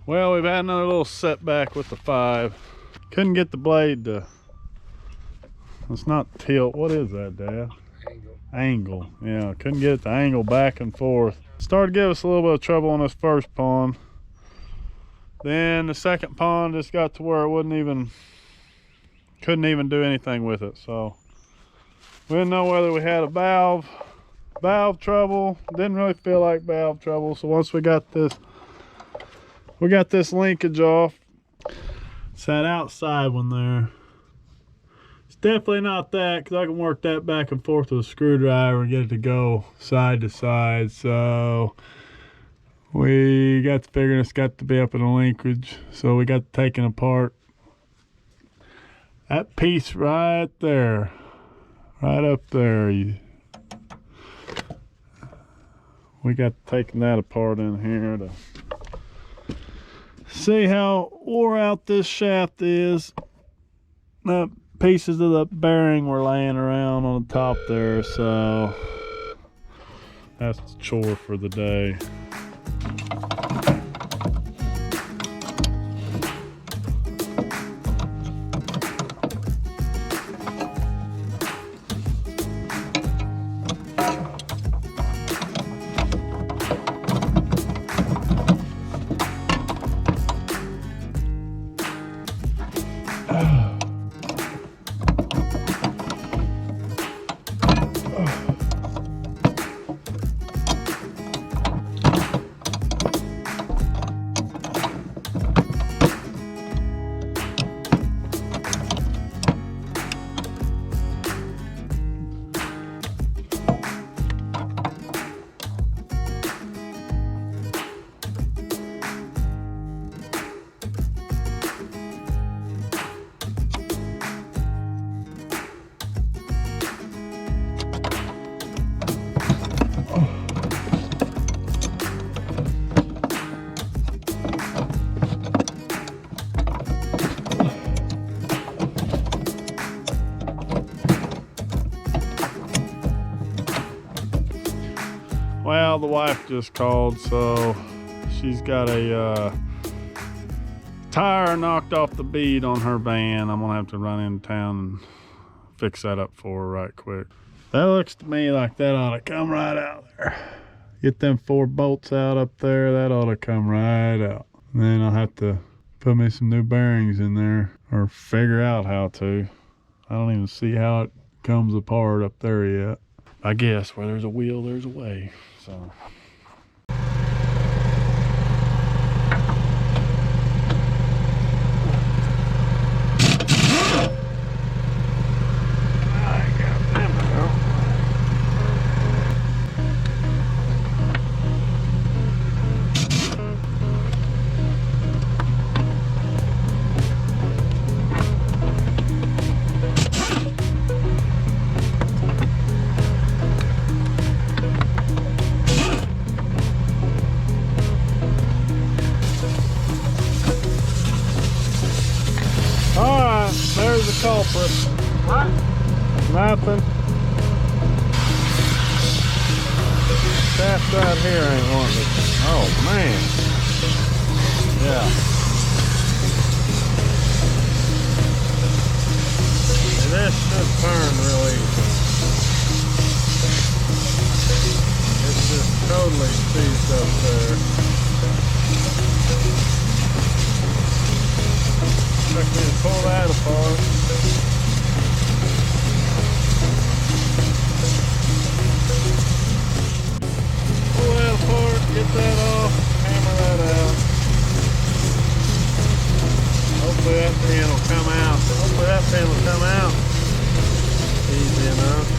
Well, we've had another little setback with the 5. Couldn't get the blade to, it's not tilt. What is that, Dad? Angle. Yeah, couldn't get it to angle back and forth. Started to give us a little bit of trouble on this first pond. Then the second pond just got to where it couldn't even do anything with it. So we didn't know whether we had a valve trouble. Didn't really feel like valve trouble. So once we got this linkage off, it's that outside one there. It's definitely not that, because I can work that back and forth with a screwdriver and get it to go side to side. So we got to figuring it's got to be up in the linkage. So we got taken apart. That piece right there, right up there, we got taking that apart in here to see how wore out this shaft is. Pieces of the bearing were laying around on the top there, so that's the chore for the day. Well, the wife just called, so she's got a tire knocked off the bead on her van. I'm gonna have to run into town and fix that up for her right quick. That looks to me like that ought to come right out there. Get them 4 bolts out up there, that ought to come right out. And then I'll have to put me some new bearings in there, or figure out how to. I don't even see how it comes apart up there yet. I guess where there's a wheel, there's a way. So. There's the culprit. What? Nothing. Shaft right here ain't wanting it. Oh man. Yeah. And this should turn real easy. It's just totally seized up there. Took me to pull that apart. Pull that apart, get that off, hammer that out. Hopefully that pin will come out. Hopefully that pin will come out. Easy enough.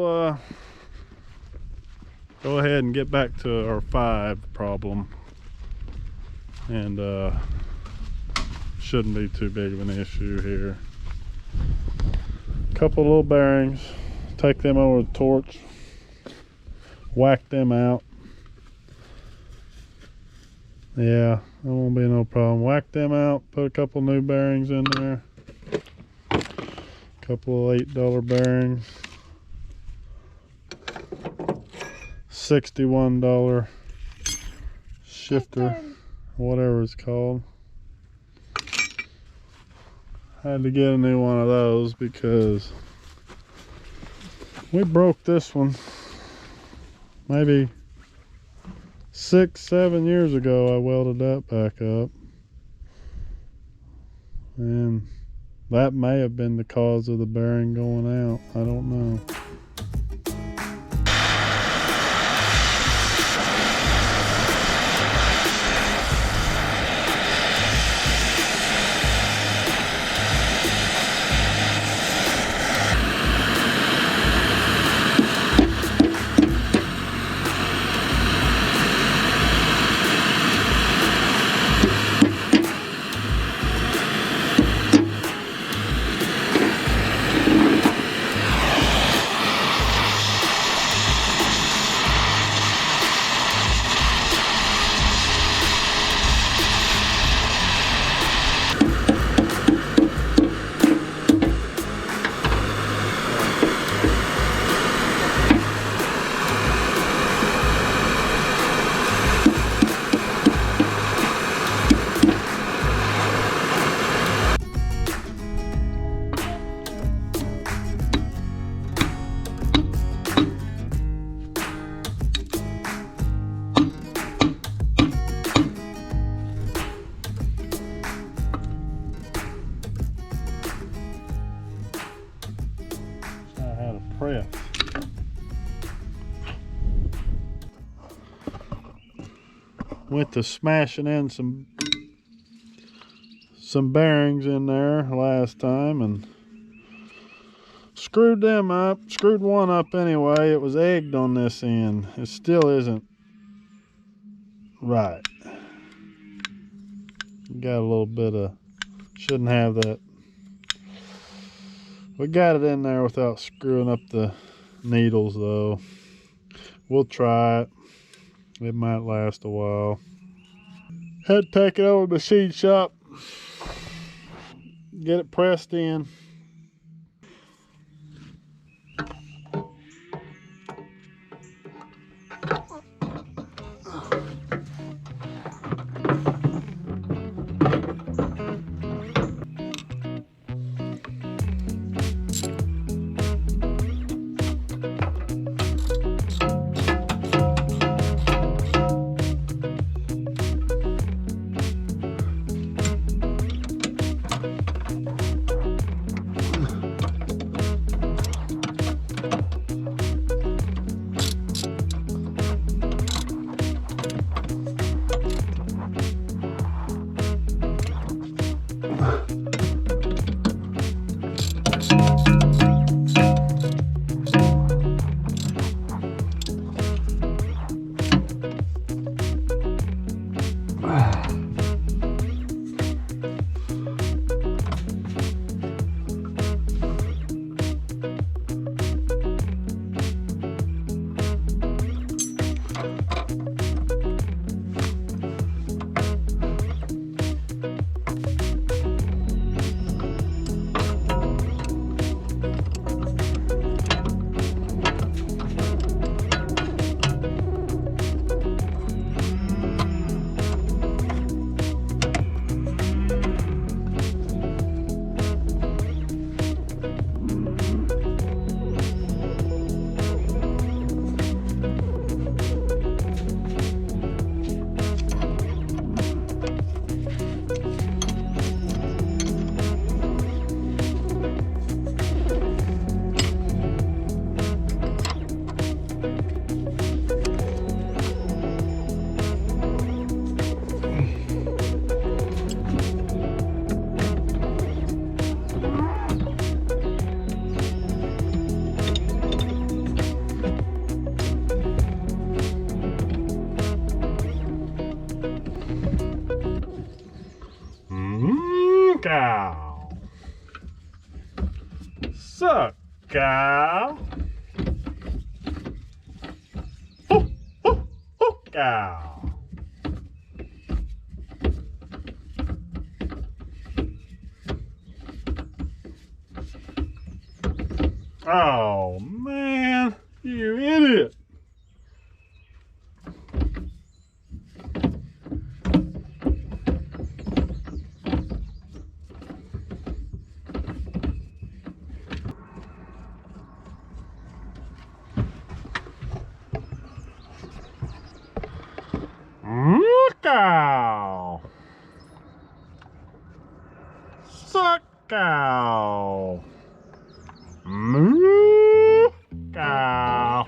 we'll go ahead and get back to our 5 problem, and shouldn't be too big of an issue here. Couple little bearings, take them over the torch, whack them out. Yeah, that won't be no problem. Whack them out, put a couple new bearings in there. Couple of $8 bearings. $61 shifter, whatever it's called. Had to get a new one of those because we broke this one maybe 6-7 years ago. I welded that back up, and that may have been the cause of the bearing going out. I don't know. Press. Went to smashing in some bearings in there last time and screwed them up. Screwed one up anyway. It was egged on this end. It still isn't right. Got a little bit of, shouldn't have that. We got it in there without screwing up the needles though. We'll try it. It might last a while. Had to take it over to the machine shop. Get it pressed in. Suck, cow. Oh, oh, oh, cow. Oh, man, you idiot. Cow. Suck, cow. Moo, cow.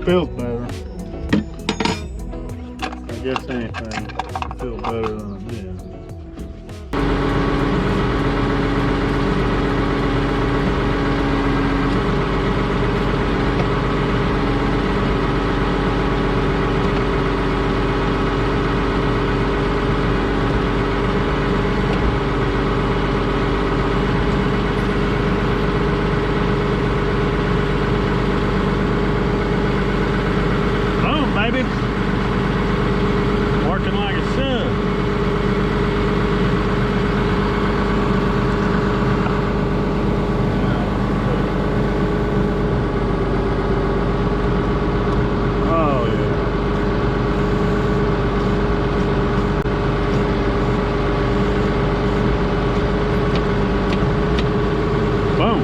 Feels better. I guess anything feels better than it did. Baby, working like it should. Oh yeah. Boom.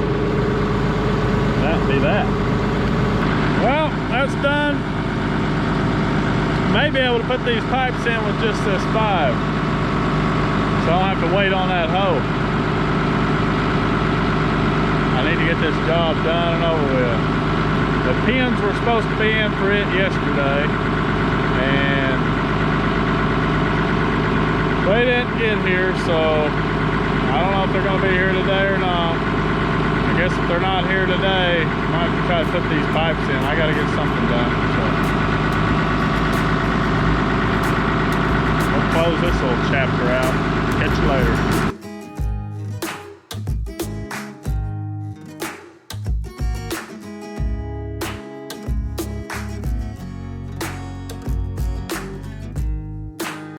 That'd be that. Well, that's done. May be able to put these pipes in with just this 5, so I don't have to wait on that hoe. I need to get this job done and over with. The pins were supposed to be in for it yesterday, and they didn't get here, so I don't know if they're going to be here today or not. I guess if they're not here today, I might have to try to put these pipes in. I got to get something done. So. Close this little chapter out. Catch you later.